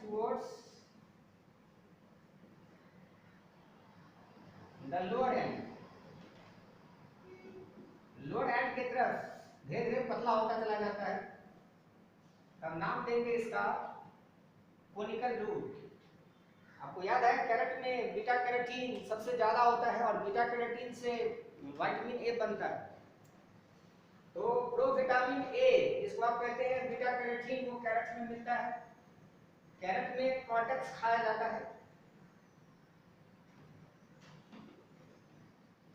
towards the lower end, lower and की तरफ धीरे धीरे पतला होता चला जाता है। तब नाम देंगे इसका कोनिकल रूट। आपको याद है कैरेट में बीटा कैरोटीन सबसे ज्यादा होता है और बीटा कैरोटीन से विटामिन ए बनता है। तो प्रोविटामिन ए इसको आप कहते हैं बीटा कैरोटीन, वो कैरेट में मिलता है। कैरेट में कॉर्टेक्स खाया जाता है।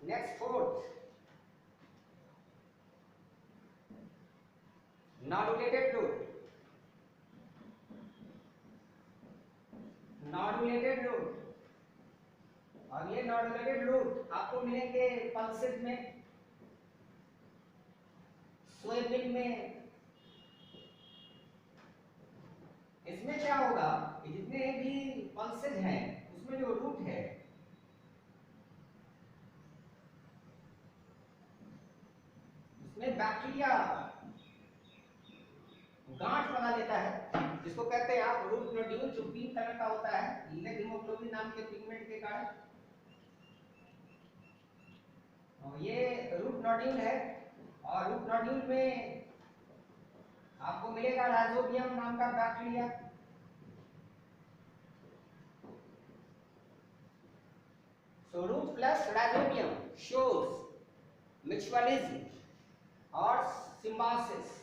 Next fourth, nodulated root. Nodulated root, और ये नॉडुलेटेड रूट आपको मिलेंगे पल्सेस में, सोयाबीन में। इसमें क्या होगा कि जितने भी पल्सेस हैं उसमें जो रूट है उसमें बैक्टीरिया गांठ बना लेता है, जिसको कहते हैं आप रूट नोड्यूल, जो पिंक कलर का होता है नीले हीमोग्लोबिन नाम के पिगमेंट के कारण। ये रूट नोड्यूल है और रूट नोड्यूल में आपको मिलेगा राइजोबियम नाम का bacteria. So root plus rhizobium shows mutualism और सिम्बायोसिस,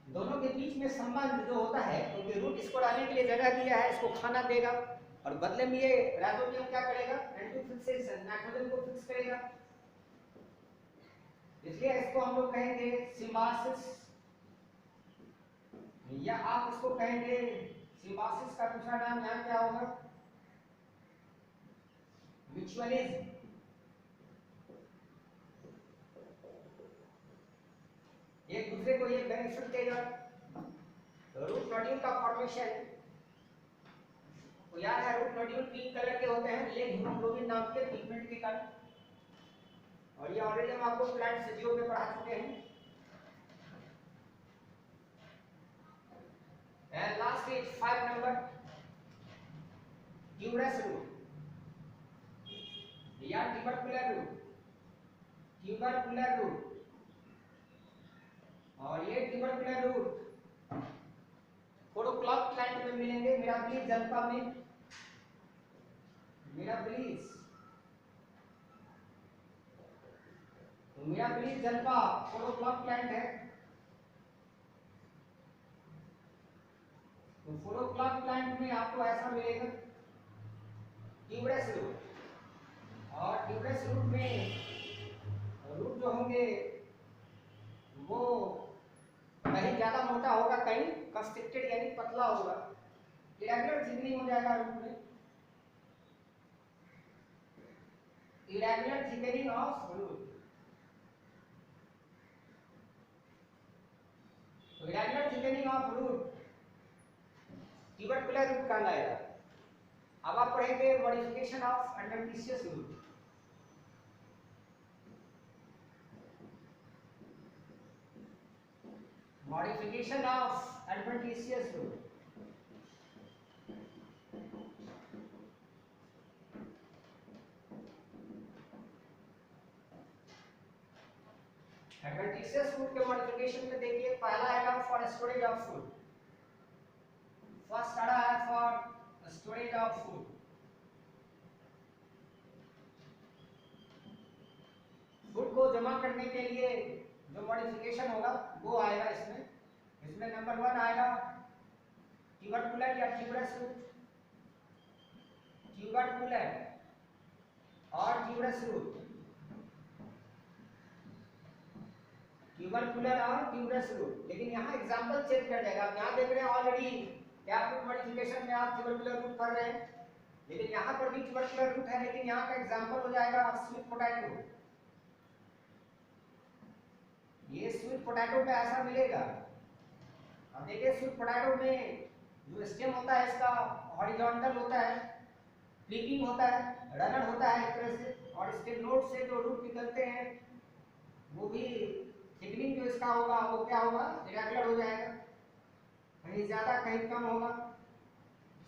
दोनों के बीच में संबंध जो होता है, क्योंकि रूट इसको रहने के लिए जगह दिया है, इसको खाना देगा और बदले में ये राइजोबियम क्या करेगा, एंटीफिक्सेशन, नाइट्रोजन को फिक्स करेगा। इसलिए इसको हम लोग कहेंगे सिम्बायोसिस, या आप इसको कहेंगे सिम्बायोसिस का दूसरा नाम यहाँ क्या होगा, म्यूचुअलिज्म। एक दूसरे को ये बेनिफिट देगा। रूट नोड्यूल का फॉर्मेशन तो याद है, रूट नोड्यूल पिंक कलर के होते हैं ये हीमोग्लोबिन नाम के पिगमेंट के कारण, और ये ऑलरेडी हम आपको प्लांट सजीवों में पढ़ा चुके हैं। And last is 5 number, tuberous root या ट्यूबरकुलर रूट। ट्यूबरकुलर रूट, और ये ट्यूबरकुलर रूट फोडोक्लॉक प्लांट में मिलेंगे, मिराबिलिस जल्पा में। मिराबिलिस, तो मिराबिलिस जल्पा फोडोक्लॉक प्लांट है। तो फोडोक्लॉक प्लांट में आपको ऐसा मिलेगा ट्यूबरस रूट, और ट्यूबरस रूट में रूट जो होंगे वो कहीं ज्यादा मोटा होगा, कहीं कंस्ट्रिक्टेड यानी पतला होगा, इरेगुलर थिकनिंग हो जाएगा रूट में, इरेगुलर थिकनिंग ऑफ रूट। तो irregular thickening of root tubercular root कहलाएगा। अब आप पढ़ेंगे modification of adventitious root. Modification of adventitious root, adventitious root के मॉडिफिकेशन में देखिए, पहला आएगा for storage of food. First आड़ा है for storage of food. Food को जमा करने के लिए जो मॉडिफिकेशन होगा वो आएगा इसमें। इसमें नंबर 1 आएगा ट्यूबरकुलर या ट्यूबरस रूट। ट्यूबरकुलर और ट्यूबरस रूट, ट्यूबरकुलर और ट्यूबरस रूट। लेकिन यहाँ एग्जांपल चेंज कर जाएगा। आप यहाँ देख रहे हैं ऑलरेडी क्या फूड मॉडिफिकेशन में आप ट्यूबरकुलर रूट कर रहे हैं, लेकिन यहाँ पर भी ट्यूबरकुलर रूट है, लेकिन यहाँ का एग्जांपल हो जाएगा स्वीट पोटैटो। ये स्वीट पोटैटो पे ऐसा मिलेगा। अब देखिए स्वीट पोटैटो में जो स्टेम होता है इसका हॉरिजॉन्टल होता है, क्रीपिंग होता है, रनर होता है एक तरह से, और इसके नोड से जो रूट निकलते हैं वो भी थिकनिंग जो इसका होगा वो क्या होगा, इरेगुलर हो जाएगा। कहीं ज्यादा कहीं कम होगा।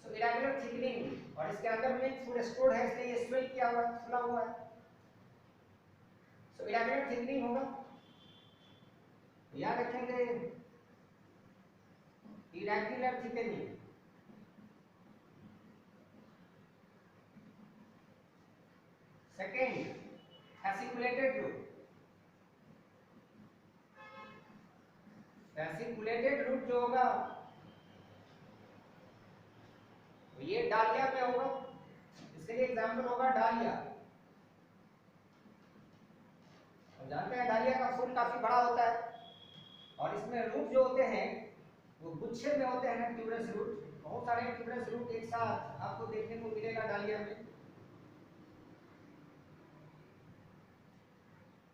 सो इरेगुलर थिकनिंग, और इसके अंदर में फूड स्टोर्ड है इसलिए ये स्वेल किया हुआ है, फुला हुआ है। सो इरेगुलर थिकनिंग होगा, याद रखेंगे irregular thickening. Second fasciculated root, fasciculated root जो होगा तो ये डालिया में होगा, इसके लिए एग्जांपल होगा डालिया। और जानते हैं डालिया का फूल काफी बड़ा होता है और इसमें रूट जो होते हैं वो गुच्छे में होते हैं, ट्यूबरस रूट। बहुत सारे ट्यूबरस रूट एक साथ आपको देखने को मिलेगा डालिया में।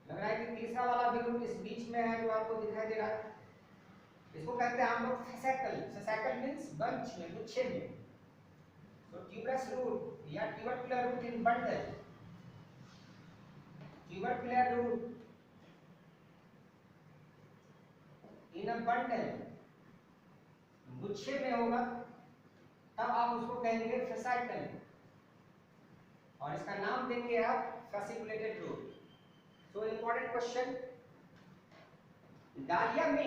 लग रहा है कि तीसरा वाला भी रूट इस बीच में है जो आपको दिखाई दे रहा है, इसको कहते हैं हम लोग फेसेकल। फेसेकल मींस बंच में, गुच्छे में। तो ट्यूबरस रूट या tubercular root in bundle, tubercular root in a bundle, गुच्छे में होगा, तब आप उसको कहेंगे फेसाइकल, और इसका नाम देंगे आप fasciculated root। So important question, डालिया में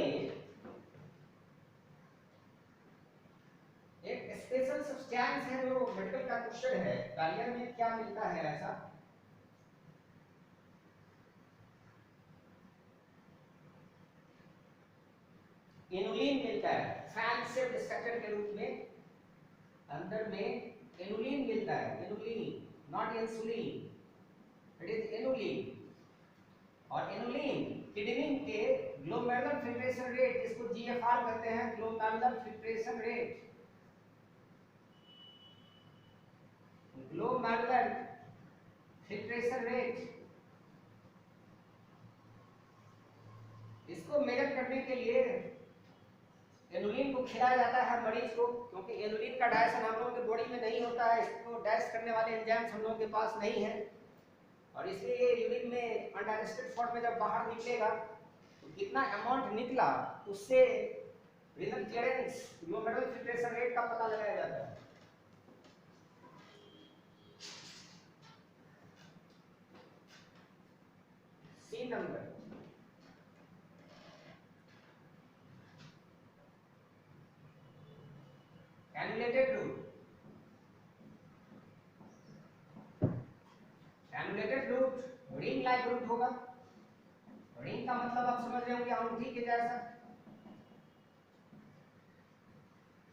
एक स्पेशल सब्सटेंस है जो मेडिकल का क्वेश्चन है, डालिया में क्या मिलता है ऐसा? इनुलिन मिलता है, फैन शेप्ड स्ट्रक्चर के रूप में अंदर में इनुलिन मिलता है। Inulin, not insulin, it is inulin. और इनुलिन किडनी के ग्लोमेरुलर फिल्ट्रेशन रेट, जिसको जीएफआर कहते हैं, glomerular filtration rate, glomerular filtration rate, इसको मेजर करने के लिए इनुलिन को खिलाया जाता है मरीज को, क्योंकि इनुलिन का डाइजेशन हम लोगों के बॉडी में नहीं होता है, इसको डाइजेस्ट करने वाले एंजाइम्स हम लोगों के पास नहीं है, और इसलिए ये यूरिन में अनडाइजेस्टेड फॉर्म में जब बाहर निकलेगा तो कितना अमाउंट निकला उससे renal clearance, glomerular filtration rate का पता लगाया जाता है। C number, cannulated root, cannulated root ring like root होगा। रिंग का मतलब आप समझ रहे होंगे अंगूठी के जैसा।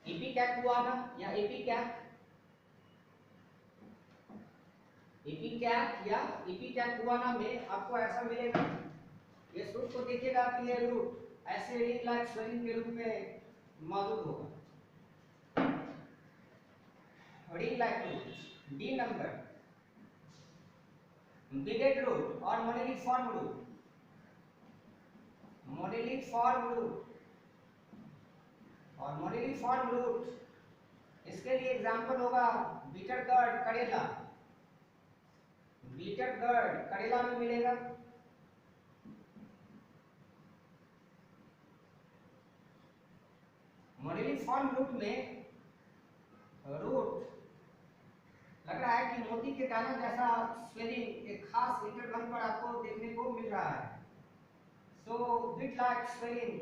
एपिकैकुआना या एपिकैक, एपिकैक या एपिकैकुआना में आपको ऐसा मिलेगा। ये रूट को देखिएगा कि ये रूट ऐसे रिंग लाइक स्वेलिंग के रूप में मौजूद होगा, रिंग लाइक रूट। डी नंबर, बिडेड रूट और मोडेलिफॉर्म रूट, मोडेलिफॉर्म रूट और मोडेलिफॉर्म रूट, इसके लिए एग्जांपल होगा बीटर गर्ड करेला, बीटर गर्ड करेला में मिलेगा। मोडेलिफॉर्म रूट में रूट लग रहा है कि मोती के दाना जैसा स्वेलिंग एक खास इंटरवल पर आपको देखने को मिल रहा है। So bit like swelling,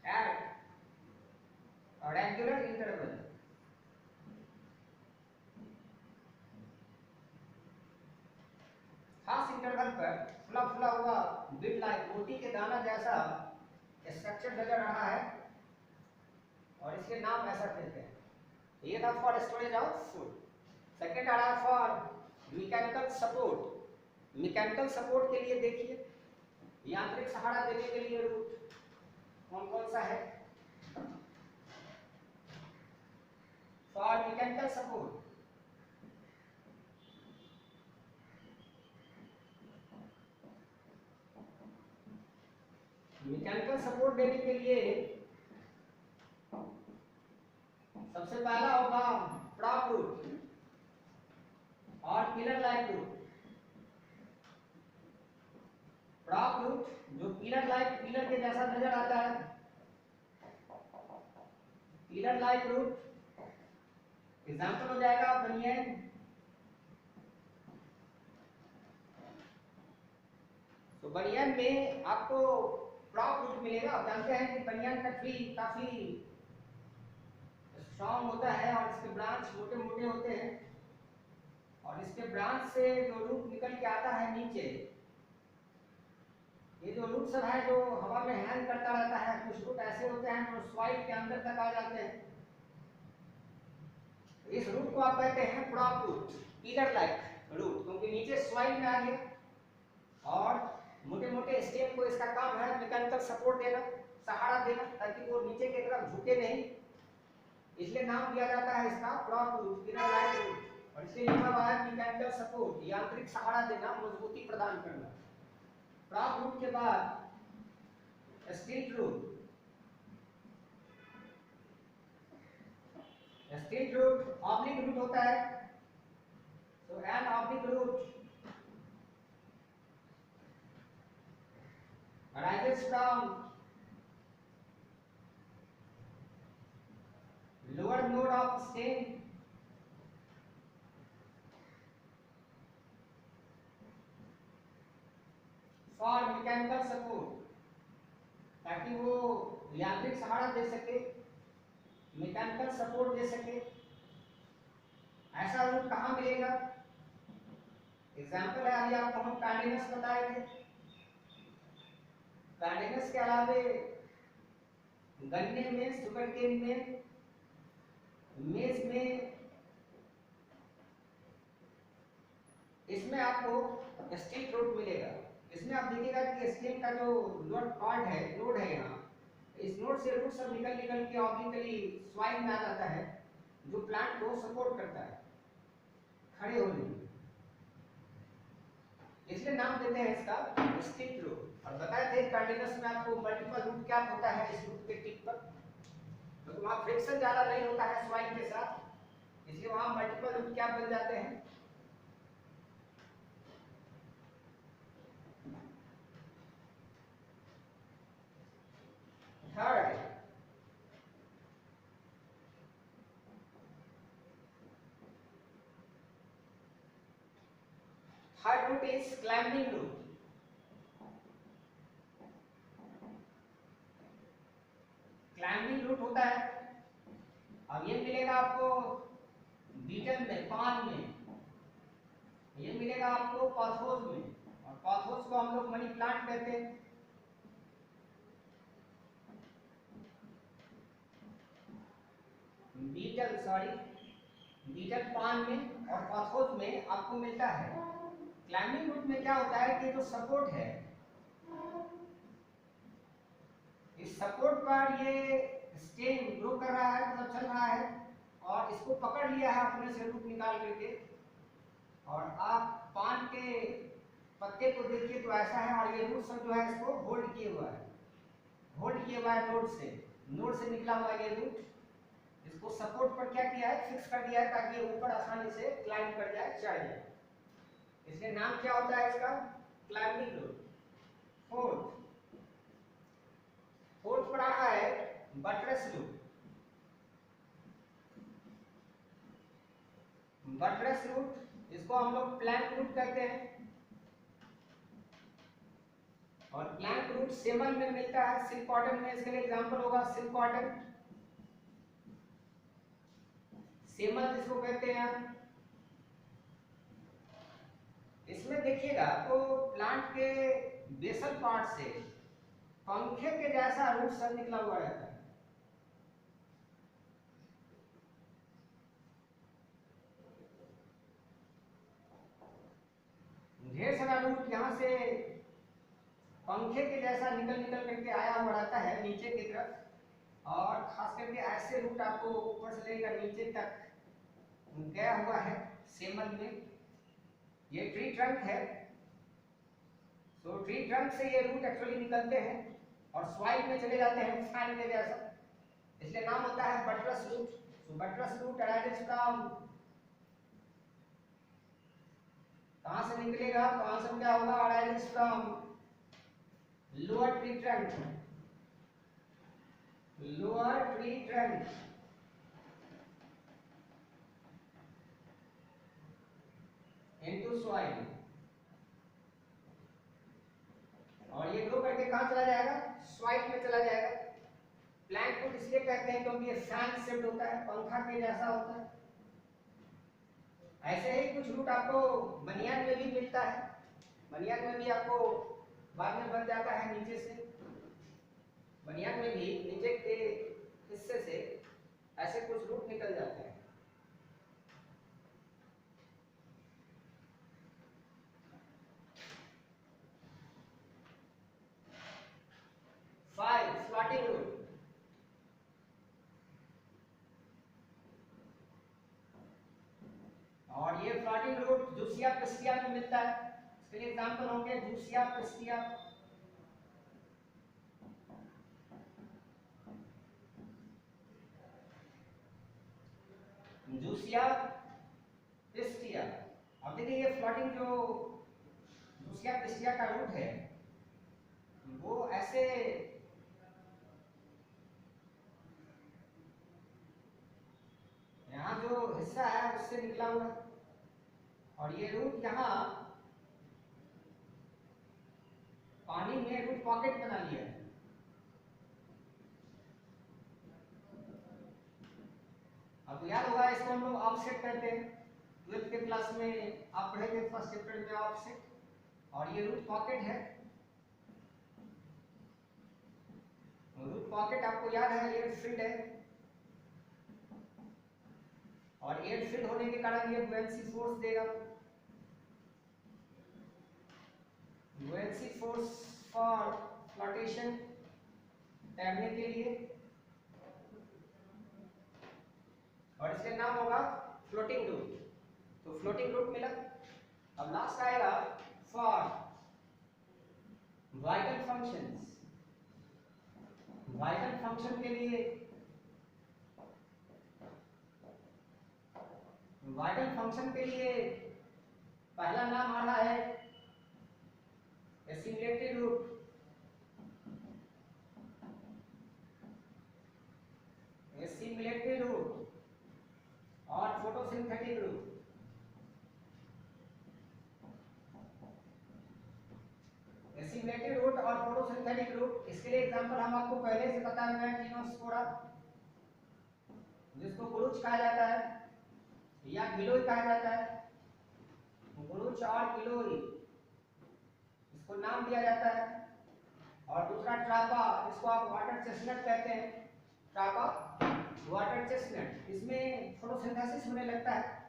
at regular interval, खास इंटरवल पर फुला फुला हुआ बिट लाइक मोती के दाना जैसा स्ट्रक्चर नजर आ रहा है, और इसके नाम ऐसा देते हैं। ये था for storage of food. Second आ रहा for mechanical support. Mechanical support के लिए देखिए, यांत्रिक सहारा देने के लिए रूट कौन कौन सा है? For mechanical support, mechanical support देने के लिए सबसे पहला होगा प्रॉप रूट और पिलर लाइक रूट। रूट जो पिलर के जैसा नजर आता है, पिलर लाइक रूट, एग्जाम्पल हो जाएगा बनियन। तो बनियन में आपको प्रॉप रूट मिलेगा। आप जानते हैं कि बनियन का ट्री काफी स्ट्रॉन्ग होता है और इसके ब्रांच मोटे मोटे होते हैं, और इसके ब्रांच से जो रूट निकल के आता है नीचे, ये जो रूट सब है जो हवा में हैंग करता रहता है, कुछ रूट ऐसे होते हैं जो सॉइल के अंदर तक आ जाते हैं। इस रूट को आप कहते हैं prop root, pillar like root, क्योंकि नीचे सॉइल में आ गया और मोटे मोटे स्टेम को इसका काम है मैकेनिकल सपोर्ट देना, सहारा देना, ताकि वो नीचे की तरफ झुके नहीं, इसलिए नाम दिया जाता है इसका prop root, pillar like root. और इसलिए लिखा हुआ है मैकेनिकल सपोर्ट, यांत्रिक सहारा देना, मजबूती प्रदान करना। प्रॉप रूट के बाद स्टिल्ट रूट। स्टिल्ट रूट ऑब्लिक रूट होता है। तो an oblique root arises from lower node of stem for mechanical support, ताकि वो यांत्रिक सहारा दे सके, मैकेनिकल सपोर्ट दे सके। ऐसा रूट कहाँ मिलेगा? एग्जाम्पल है, अभी आपको हम कार्डिनस बताए थे। कार्डिनस के अलावे गन्ने में, सुगरकेन में, मेज में, इसमें आपको स्टिल्ट रूट मिलेगा। इसमें आप देखिएगा कि स्टेम का जो नोड पार्ट है, नोड है यहाँ, इस नोड से रूट सब निकल निकल के ऑब्लिकली स्वाइल में आ जाता है, जो प्लांट को सपोर्ट करता है खड़े होने में, इसलिए नाम देते हैं इसका स्टिल्ट रूट। और बताए थे कार्डिनस में आपको मल्टीपल रूट कैप होता है इस रूट के टिप पर, तो वहाँ फ्रिक्शन ज्यादा नहीं होता है स्वाइल के साथ, इसलिए वहाँ मल्टीपल रूट कैप बन जाते हैं। Third root is climbing root. Climbing root होता है, अब ये मिलेगा आपको बीटल में, पान में, ये मिलेगा आपको पॉथोस में, और पॉथोस को हम लोग मनी प्लांट कहते हैं। बीटल पान में और पॉथोस में आपको मिलता है। क्लाइंबिंग रूट में क्या होता है कि जो सपोर्ट है, इस सपोर्ट पर ये स्टेम ग्रो कर रहा है, मतलब चल रहा है, और इसको पकड़ लिया है अपने से रूट निकाल करके। और आप पान के पत्ते को देखिए तो ऐसा है, और ये रूट सब जो है इसको होल्ड किए हुआ है, होल्ड किए हुआ है नोड से निकला हुआ ये रूट, इसको सपोर्ट पर क्या किया है, फिक्स कर दिया है, ताकि ये ऊपर आसानी से क्लाइंब कर जाए, चढ़ जाए। इसलिए नाम क्या होता है इसका, क्लाइंबिंग रूट। फोर्थ पर आ रहा है बटरेस रूट। बटरेस रूट, इसको हम लोग प्लैंक रूट कहते हैं, और प्लैंक रूट सेमल में मिलता है, सिल्क कॉटन में, इसके लिए एग्जांपल होगा सिल्क कॉटन, सेमल जिसको कहते हैं। इसमें देखिएगा तो प्लांट के बेसल पार्ट से पंखे के जैसा रूट सब निकला हुआ रहता है। ढेर सारा रूट यहाँ से पंखे के जैसा निकल निकल करके आया हुआ रहता है नीचे की तरफ, और खास करके ऐसे रूट आपको ऊपर से लेकर नीचे तक गया हुआ है सेमल में। ये ट्री ट्रंक है, तो ट्री ट्रंक से ये रूट एक्चुअली निकलते हैं और सॉइल में चले जाते हैं फैन के जैसा, इसलिए नाम होता है बटरस रूट। तो बटरस रूट अराइजेस फ्रॉम, कहां से निकलेगा तो आंसर क्या होगा, arises from lower tree trunk, lower tree trunk into soil, और ये ग्रो करके कहां चला जाएगा? सॉइल में चला जाएगा। प्लैंक रूट इसलिए कहते हैं क्योंकि ये फैन शेप्ड होता है, पंखा के जैसा होता है। ऐसे ही कुछ रूट आपको बनियान में भी मिलता है, बनियान में भी आपको बाद में बन जाता है नीचे से, बनियान में भी नीचे के हिस्से से ऐसे कुछ रूट निकल जाते हैं। Five, floating root. और ये फ्लोटिंग रूट जूसिया पिस्टिया में मिलता है। इसके लिए एग्जांपल होंगे जूसिया पिस्टिया, जूसिया पिस्टिया। अब देखिए ये फ्लोटिंग जो जूसिया पिस्टिया का रूट है वो ऐसे यहाँ जो हिस्सा है उससे निकला हुआ है, और ये रूट यहाँ पानी में रूट पॉकेट बना लिया है। अब याद होगा इसको हम लोग ऑफसेट कहते हैं, 12th के क्लास में आप पढ़े थे फर्स्ट चैप्टर में ऑफसेट, और ये रूट पॉकेट है। रूट पॉकेट आपको याद है एयर फील्ड है, और एयर फील्ड होने के कारण ये बुएंसी फोर्स देगा, बुएंसी फोर्स फॉर फ्लोटेशन, तैरने के लिए, और इसका नाम होगा फ्लोटिंग रूट। तो फ्लोटिंग रूट मिला। अब लास्ट आएगा for vital functions. Vital function के लिए, वाइटल फंक्शन के लिए पहला नाम आ रहा है एसिमुलेटेड रूट, एसिमुलेटेड रूट और फोटोसिंथेटिक रूट। एसिमुलेटेड रूट और फोटोसिंथेटिक रूट, इसके लिए एग्जांपल हम आपको पहले से बता रहे हैं, जीनोस्पोरा जिसको गुरुच कहा जाता है या गिलोय कहा जाता है, गुरुच और गिलोय इसको नाम दिया जाता है। और दूसरा ट्रापा, इसको आप वाटर चेस्टनट कहते हैं, ट्रापा वाटर चेस्टनट, इसमें फोटोसिंथेसिस होने लगता है,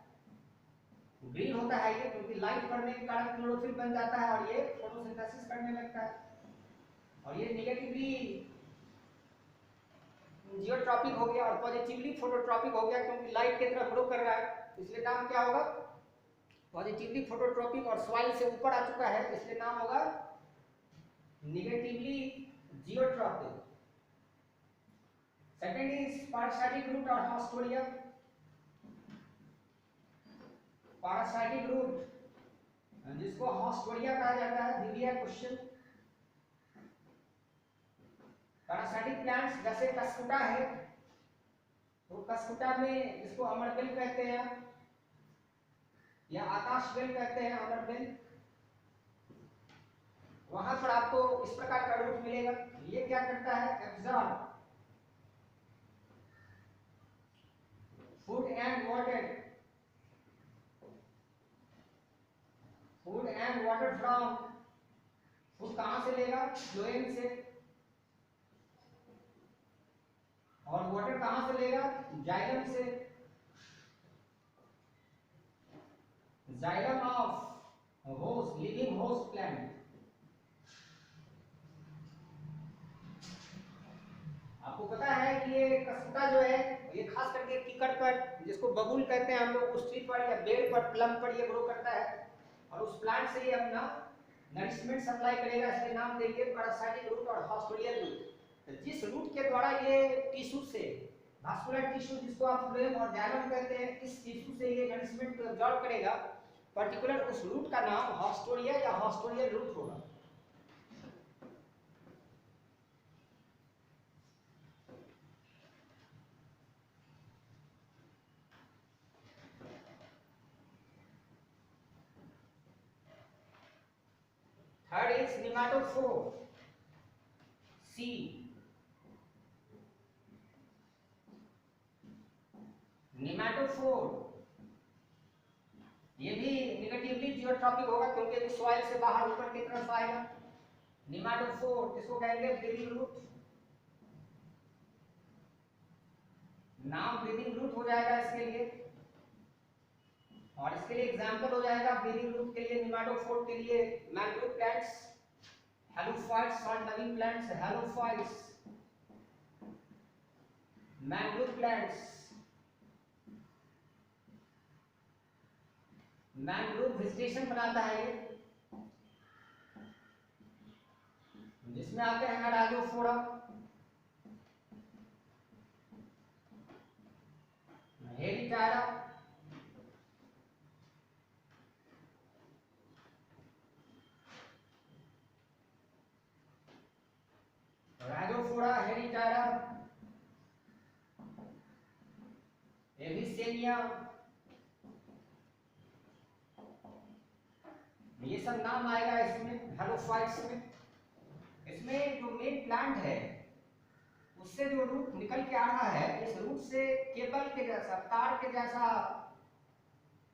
ग्रीन होता है ये क्योंकि लाइट पड़ने के कारण क्लोरोफिल बन जाता है और ये फोटोसिंथेसिस करने लगता है। और ये नेगेटिवली जियोट्रॉपिक हो गया और पॉजिटिवली फोटोट्रॉपिक हो गया क्योंकि लाइट की तरफ ग्रो कर रहा है, इसलिए नाम क्या होगा? पॉजिटिवली फोटोट्रॉपिक, और सॉइल से ऊपर आ चुका है इसलिए नाम होगा negatively geotropic. Second is parasitic root और हॉस्टोरिया। पैरासाइटिक रूट जिसको हॉस्टोरिया कहा जाता है, दिव्या क्वेश्चन। पैरासाइटिक प्लांट्स जैसे कसकुटा है, तो कसकुटा में इसको अमरबेल कहते हैं या आकाश बेल कहते हैं, अमरबेल। वहां पर आपको इस प्रकार का रूट मिलेगा। ये क्या करता है? Absorb food and water, food and water from, food कहां से लेगा? फ्लोएम से, और वाटर कहां से लेगा? जाइलम से, xylem of host, living host plant. आपको पता है कि ये कसकुटा जो है ये खास करके कीकड़ पर, जिसको बबूल कहते हैं हम लोग, उस ट्री पर या बेल पर, प्लम पर ये ग्रो करता है और उस प्लांट से ये अपना नरिशमेंट सप्लाई करेगा, इसलिए नाम देंगे पैरासाइटिक रूट और हॉस्टोरियल रूट। तो जिस रूट के द्वारा ये टिश्यू से, वास्कुलर टिश्यू जिसको आप फ्लोएम और जाइलम कहते हैं, इस टिश्यू से ये नरिशमेंट को एब्जॉर्ब करेगा, पर्टिकुलर उस रूट का नाम हॉस्टोरिया या हॉस्टोरियल रूट होगा। थर्ड इज निमाटोफोर, सी। निमाटोफोर ये भी निगेटिवली जियोट्रॉपिक होगा क्योंकि ये सॉइल से बाहर ऊपर की तरफ आएगा। निमाटोफोर इसको कहेंगे ब्रीदिंग रूट, नाम ब्रीदिंग रूट हो जाएगा इसके लिए। और इसके लिए एग्जांपल हो जाएगा ब्रीदिंग रूट के लिए, निमाटोफोर के लिए मैंग्रोव प्लांट्स, हेलोफाइट्स और नवीन plants, halophytes, mangrove plants, mangrove vegetation बनाता है ये, जिसमें आते हैं राजोफोरा, हेलिटारा, राजोफोरा, हेलिटारा, एविसेनिया, ये सब नाम आएगा इसमें हेलोफाइट्स में। इसमें जो मेन प्लांट है उससे जो रूट निकल के आ रहा है, इस रूट से केबल के जैसा, तार के जैसा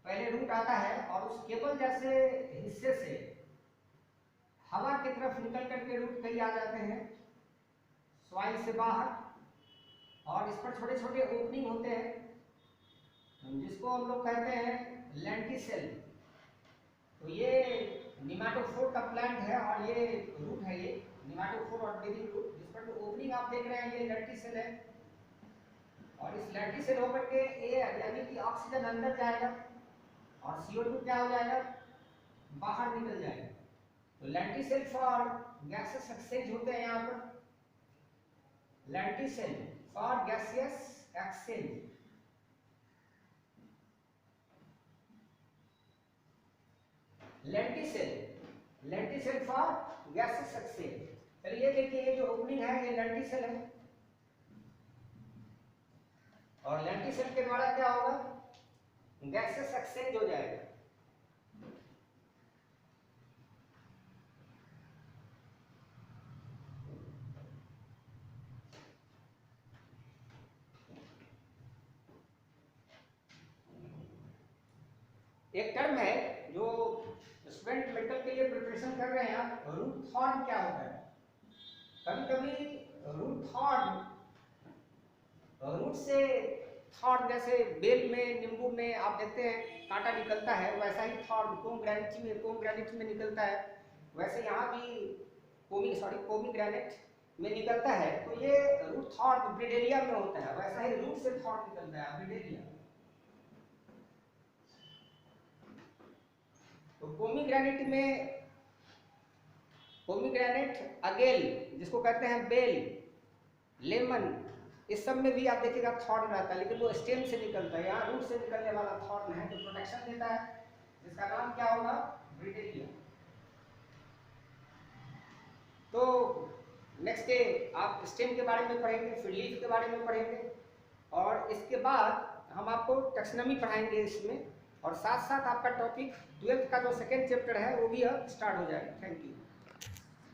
पहले रूट आता है और उस केबल जैसे हिस्से से हवा की तरफ निकल करके रूट कहीं आ जाते हैं सॉइल से बाहर, और इस पर छोटे छोटे ओपनिंग होते हैं जिसको हम लोग कहते हैं लेंटिसेल। तो ये निमाटोफोर का प्लांट है और ये रूट है, ये निमाटोफोर और ब्रीदिंग रूट, जिस पर जो ओपनिंग आप देख रहे हैं ये लेंटिसेल है। और इस लेंटिसेल होकर के एयर यानी कि ऑक्सीजन अंदर जाएगा और CO2 क्या हो जाएगा, बाहर निकल जाएगा। तो लेंटिसेल फॉर गैसेस एक्सचेंज होते हैं यहाँ पर, lenticel for gaseous exchange. Lenticel for gases exchange. चलिए देखिए ये जो ओपनिंग है ये लेंटिसेल है, और लेंटिसेल के द्वारा क्या होगा, गैसेस एक्सचेंज हो जाएगा। एक टर्म है जो स्टूडेंट मेडिकल के लिए प्रिपरेशन कर रहे हैं आप, रूट थॉर्न क्या होता है। कभी कभी रूट थॉर्न, रूट से थॉर्न, जैसे बेल में, नींबू में आप देखते हैं कांटा निकलता है, वैसा ही थॉर्न पोमग्रेनेट में निकलता है, वैसे यहाँ भी पोमीग्रेनेट में निकलता है। तो ये रूट थॉर्न ब्रिडेलिया में होता है, वैसा ही रूट से थॉर्न निकलता है ब्रिडेलिया। तो पोमीग्रेनेट, अगेल जिसको कहते हैं, बेल, लेमन, इस सब में भी आप देखिएगा थॉर्न रहता है, लेकिन वो स्टेम से निकलता है, यहाँ रूट से निकलने वाला थॉर्न है जो प्रोटेक्शन देता है, जिसका नाम क्या होगा, ब्रिडेलिया। तो नेक्स्ट डे आप स्टेम के बारे में पढ़ेंगे, फिर लीफ के बारे में पढ़ेंगे, और इसके बाद हम आपको टैक्सोनॉमी पढ़ाएंगे इसमें, और साथ साथ आपका टॉपिक 12th का जो सेकेंड चैप्टर है वो भी अब स्टार्ट हो जाएगा। Thank you.